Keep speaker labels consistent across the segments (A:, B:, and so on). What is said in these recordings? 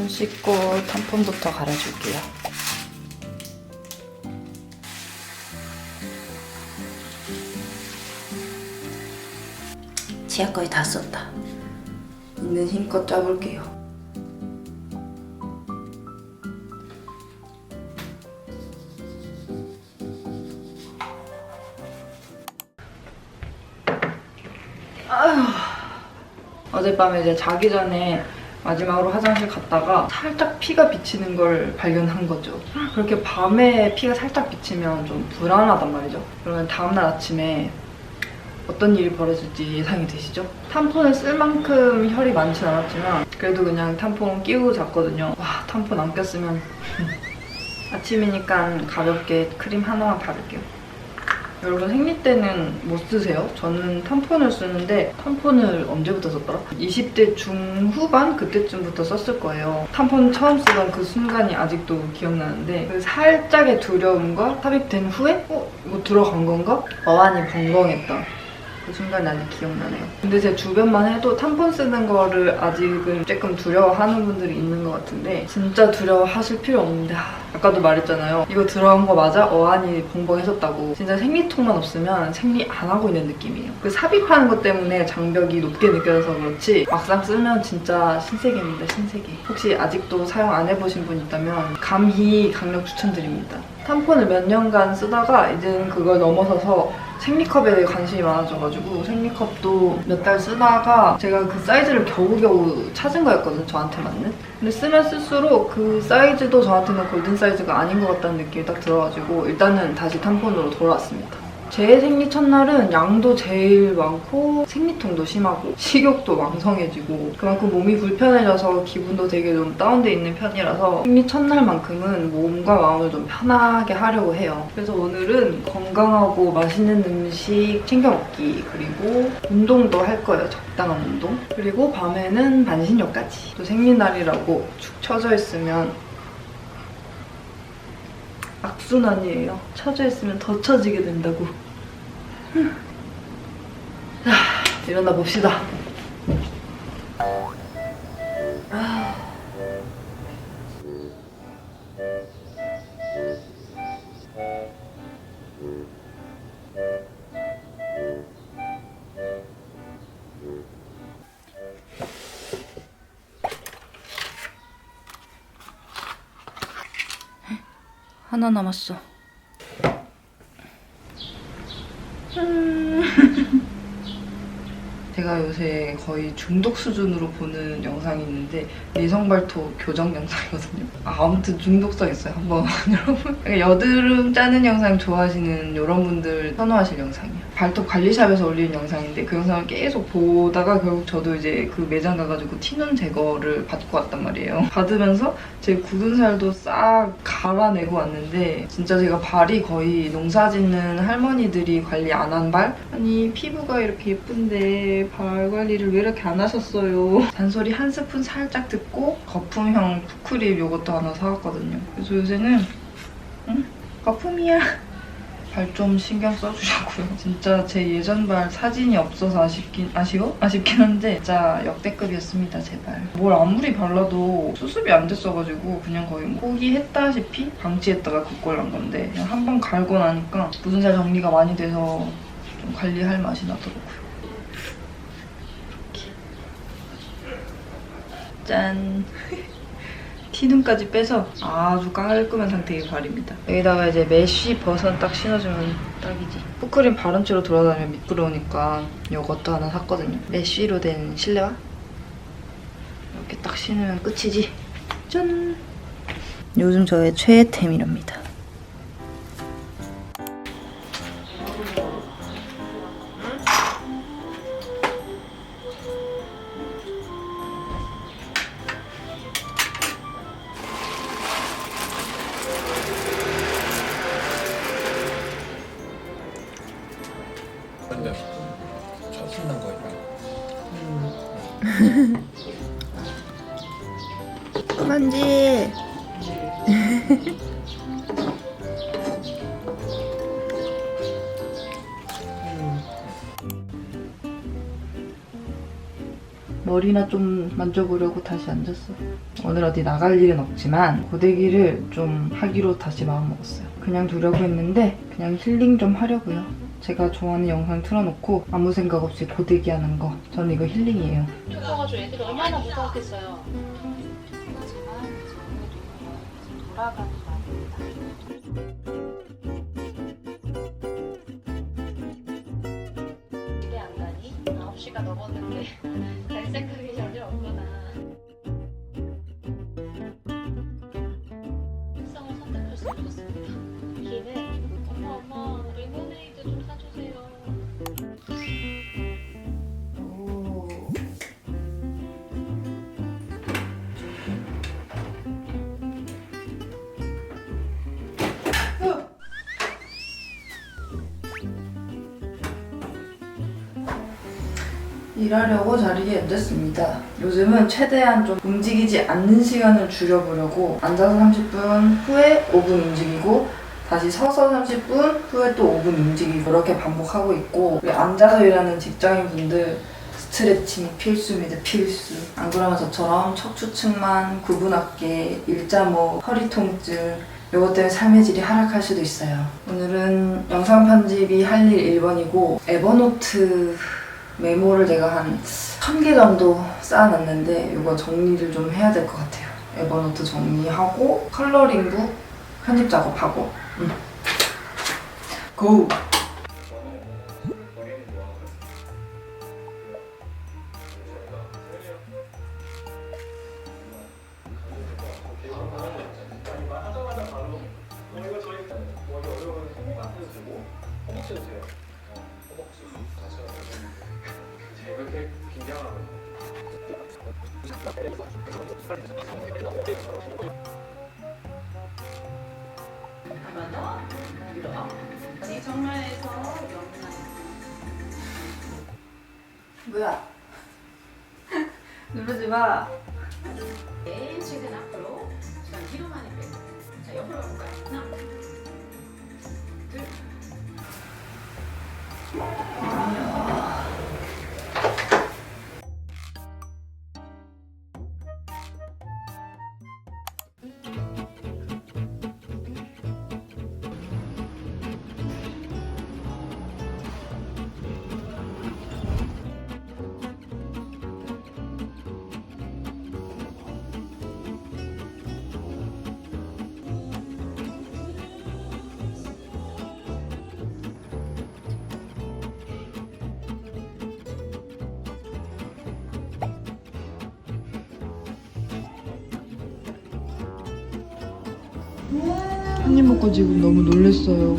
A: 손 씻고 탐폰부터 갈아줄게요. 치약 거의 다 썼다. 있는 힘껏 짜볼게요. 아휴. 어젯밤에 이제 자기 전에 마지막으로 화장실 갔다가 살짝 피가 비치는 걸 발견한 거죠. 그렇게 밤에 피가 살짝 비치면 좀 불안하단 말이죠. 그러면 다음날 아침에 어떤 일이 벌어질지 예상이 되시죠? 탐폰을 쓸 만큼 혈이 많진 않았지만 그래도 그냥 탐폰 끼우고 잤거든요. 와, 탐폰 안 꼈으면 아침이니까 가볍게 크림 하나만 바를게요. 여러분 생리 때는 뭐 쓰세요? 저는 탐폰을 쓰는데 탐폰을 언제부터 썼더라? 20대 중후반 그때쯤부터 썼을 거예요. 탐폰 처음 쓰던 그 순간이 아직도 기억나는데 그 살짝의 두려움과 삽입된 후에 이거 들어간 건가? 어안이 벙벙했던 그 순간이 아직 기억나네요. 근데 제 주변만 해도 탐폰 쓰는 거를 아직은 조금 두려워하는 분들이 있는 것 같은데 진짜 두려워하실 필요 없는데 아까도 말했잖아요. 이거 들어간 거 맞아? 어안이 벙벙해졌다고. 진짜 생리통만 없으면 생리 안 하고 있는 느낌이에요. 그 삽입하는 것 때문에 장벽이 높게 느껴져서 그렇지 막상 쓰면 진짜 신세계입니다. 신세계. 혹시 아직도 사용 안 해보신 분 있다면 감히 강력 추천드립니다. 탐폰을 몇 년간 쓰다가 이제는 그걸 넘어서서 생리컵에 관심이 많아져가지고 생리컵도 몇 달 쓰다가 제가 그 사이즈를 겨우겨우 찾은 거였거든요. 저한테 맞는. 근데 쓰면 쓸수록 그 사이즈도 저한테는 골든 사이즈가 아닌 것 같다는 느낌이 딱 들어가지고 일단은 다시 탐폰으로 돌아왔습니다. 제 생리 첫날은 양도 제일 많고 생리통도 심하고 식욕도 왕성해지고 그만큼 몸이 불편해져서 기분도 되게 좀 다운돼 있는 편이라서 생리 첫날만큼은 몸과 마음을 좀 편하게 하려고 해요. 그래서 오늘은 건강하고 맛있는 음식 챙겨 먹기 그리고 운동도 할 거예요. 적당한 운동. 그리고 밤에는 반신욕까지. 또 생리날이라고 축 처져 있으면 악순환이에요. 처져 있으면 더 처지게 된다고. 자, 일어나 봅시다. 하나 남았어. 제가 요새 거의 중독 수준으로 보는 영상이 있는데 내성발톱 교정 영상이거든요. 아무튼 중독성 있어요. 한번 여러분 여드름 짜는 영상 좋아하시는 이런 분들 선호하실 영상이에요. 발톱 관리샵에서 올리는 영상인데 그 영상을 계속 보다가 결국 저도 이제 그 매장 가가지고 티눈 제거를 받고 왔단 말이에요. 받으면서 제 굳은 살도 싹 갈아내고 왔는데 진짜 제가 발이 거의 농사 짓는 할머니들이 관리 안 한 발? 아니 피부가 이렇게 예쁜데 발 관리를 왜 이렇게 안 하셨어요? 잔소리 한 스푼 살짝 듣고 거품형 푸크립 요것도 하나 사왔거든요. 그래서 요새는 거품이야. 발 좀 신경 써주자고요. 진짜 제 예전 발 사진이 없어서 아쉽긴 한데 진짜 역대급이었습니다, 제 발. 뭘 아무리 발라도 수습이 안 됐어가지고 그냥 거의 포기했다시피 방치했다가 그꼴 난 건데 그냥 한 번 갈고 나니까 묻은 살 정리가 많이 돼서 좀 관리할 맛이 나더라고요. 이렇게. 짠! 티눈까지 빼서 아주 깔끔한 상태의 발입니다. 여기다가 이제 메쉬 버선 딱 신어주면 딱이지. 푸크림 바른 채로 돌아다니면 미끄러우니까 이것도 하나 샀거든요. 메쉬로 된 실내화? 이렇게 딱 신으면 끝이지. 짠! 요즘 저의 최애템이랍니다.
B: 근데 저 신난 거예요.
A: 만지. 머리나 좀 만져보려고 다시 앉았어. 오늘 어디 나갈 일은 없지만 고데기를 좀 하기로 다시 마음먹었어요. 그냥 두려고 했는데 그냥 힐링 좀 하려고요. 제가 좋아하는 영상 틀어놓고 아무 생각 없이 고데기 하는 거. 저는 이거 힐링이에요.
C: 죽어가지고 애들이 얼마나 무서웠겠어요. 돌아가는 집에 안 가니? 9시가 넘었는데 갈 생각이 전혀 없구나. 일성을 선택했으면 좋겠습니다. 길은 엄마 레모네이드 좀 사주세요.
A: 일하려고 자리에 앉았습니다. 요즘은 최대한 좀 움직이지 않는 시간을 줄여보려고 앉아서 30분 후에 5분 움직이고 다시 서서 30분 후에 또 5분 움직이고 이렇게 반복하고 있고 우리 앉아서 일하는 직장인분들 스트레칭 필수입니다. 필수. 안 그러면 저처럼 척추측만, 구분어깨, 일자목, 허리 통증 이것 때문에 삶의 질이 하락할 수도 있어요. 오늘은 영상 편집이 할 일 1번이고 에버노트 메모를 제가 한 1000개 정도 쌓아놨는데 이거 정리를 좀 해야 될 것 같아요. 에버노트 정리하고 컬러링북 편집 작업하고 고!
B: 이렇게 긴장하는
D: 한번 더 밀어. 아니 정면에서 영상.
A: 뭐야? 누르지 마.
D: 네, 최근 앞으로 시간 뒤로만 해볼게요. 자, 옆으로 가볼까요? 하나, 둘.
A: 한 입 먹고 지금 너무 놀랬어요.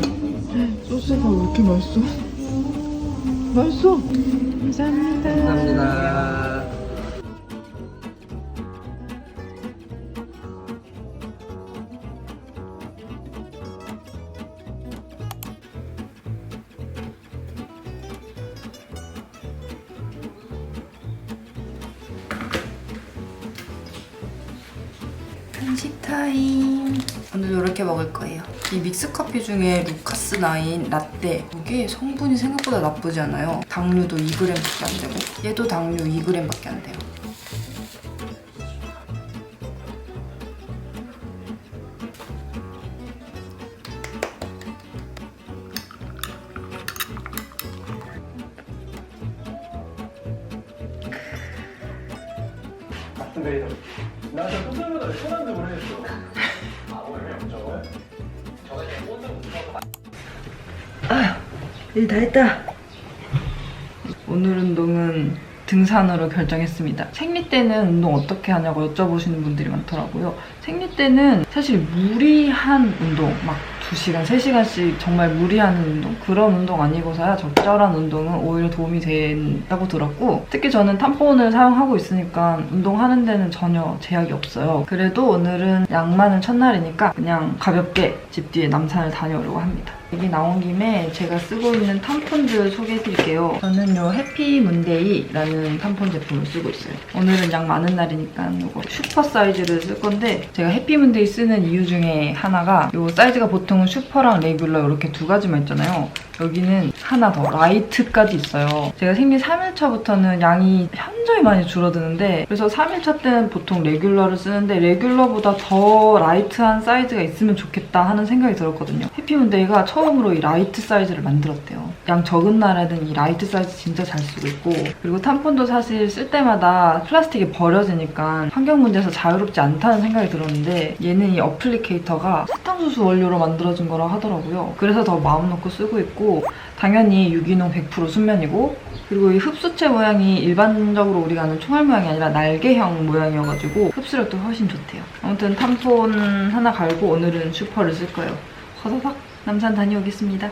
A: 소스가 왜 이렇게 맛있어? 맛있어! 감사합니다.
B: 감사합니다.
A: 간식 타임. 오늘 이렇게 먹을 거예요. 이 믹스커피 중에 루카스 9 라떼. 이게 성분이 생각보다 나쁘지 않아요. 당류도 2g밖에 안 되고 얘도 당류 2g밖에 안 돼요.
E: 근데 나한테 소설보다 편한데 모르겠어. 아 오늘 왜 없죠?
A: 일 다 했다. 오늘 운동은 등산으로 결정했습니다. 생리 때는 운동 어떻게 하냐고 여쭤보시는 분들이 많더라고요. 생리 때는 사실 무리한 운동, 막 2시간, 3시간씩 정말 무리하는 운동? 그런 운동 아니고서야 적절한 운동은 오히려 도움이 된다고 들었고 특히 저는 탐폰을 사용하고 있으니까 운동하는 데는 전혀 제약이 없어요. 그래도 오늘은 양 많은 첫날이니까 그냥 가볍게 집 뒤에 남산을 다녀오려고 합니다. 여기 나온 김에 제가 쓰고 있는 탐폰들 소개해드릴게요. 저는 요 해피문데이라는 탐폰 제품을 쓰고 있어요. 오늘은 양 많은 날이니까 이거 슈퍼 사이즈를 쓸 건데 제가 해피문데이 쓰는 이유 중에 하나가 요 사이즈가 보통은 슈퍼랑 레귤러 이렇게 두 가지만 있잖아요. 여기는 하나 더 라이트까지 있어요. 제가 생리 3일차부터는 양이 현저히 많이 줄어드는데 그래서 3일차 때는 보통 레귤러를 쓰는데 레귤러보다 더 라이트한 사이즈가 있으면 좋겠다 하는 생각이 들었거든요. 해피문데이가 처음으로 이 라이트 사이즈를 만들었대요. 양 적은 날에는 이 라이트 사이즈 진짜 잘 쓰고 있고 그리고 탐폰도 사실 쓸 때마다 플라스틱이 버려지니까 환경 문제에서 자유롭지 않다는 생각이 들었는데 얘는 이 어플리케이터가 사탕수수 원료로 만들어진 거라 하더라고요. 그래서 더 마음 놓고 쓰고 있고 당연히 유기농 100% 순면이고 그리고 이 흡수체 모양이 일반적으로 우리가 아는 총알 모양이 아니라 날개형 모양이어가지고 흡수력도 훨씬 좋대요. 아무튼 탐폰 하나 갈고 오늘은 슈퍼를 쓸 거예요. 허사삭 남산 다녀오겠습니다.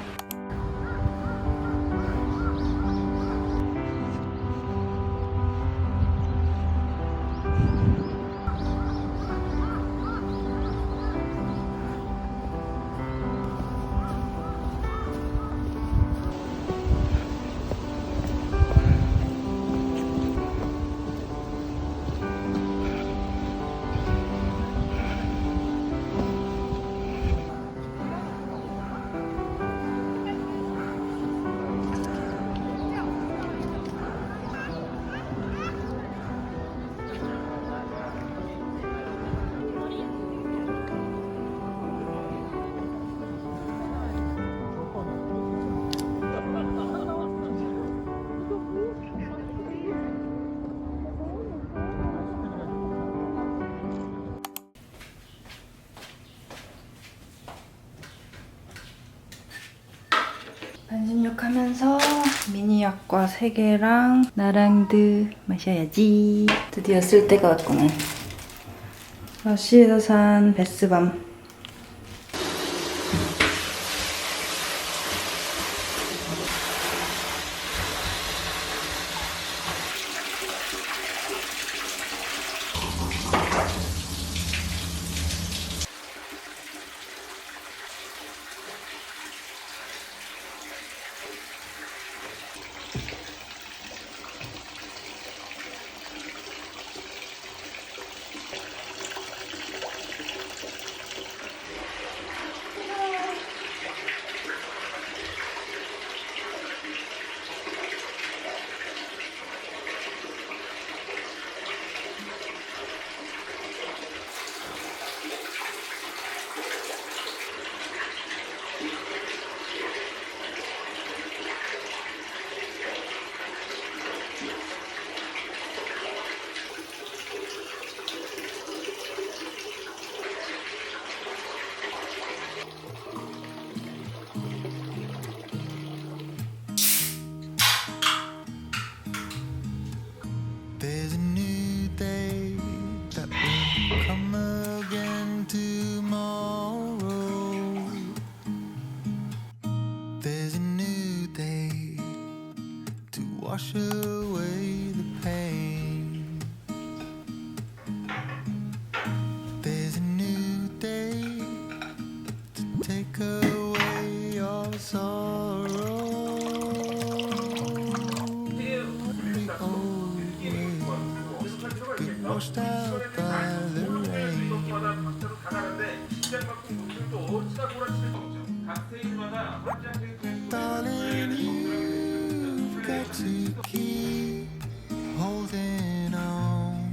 A: 반신욕하면서 미니약과 3개랑 나랑드 마셔야지. 드디어 쓸 때가 왔구만. 러쉬에서 산 베스밤.
F: There's a new day that will come again tomorrow. There's a new day to wash away the pain. There's a new day to take away your sorrow. Washed out by the rain. Darling, you've got to keep holding on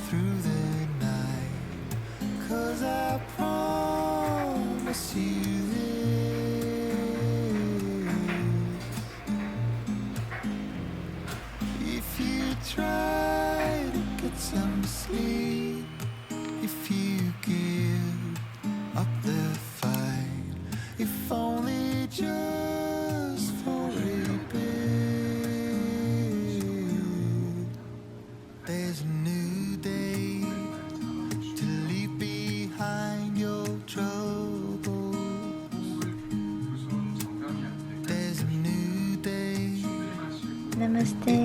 F: through the night, 'cause I promise you this: if you try to get some sleep, if you give up the fight, if only just for a bit. There's a new day to leave behind your troubles. There's a new day.
C: Namaste.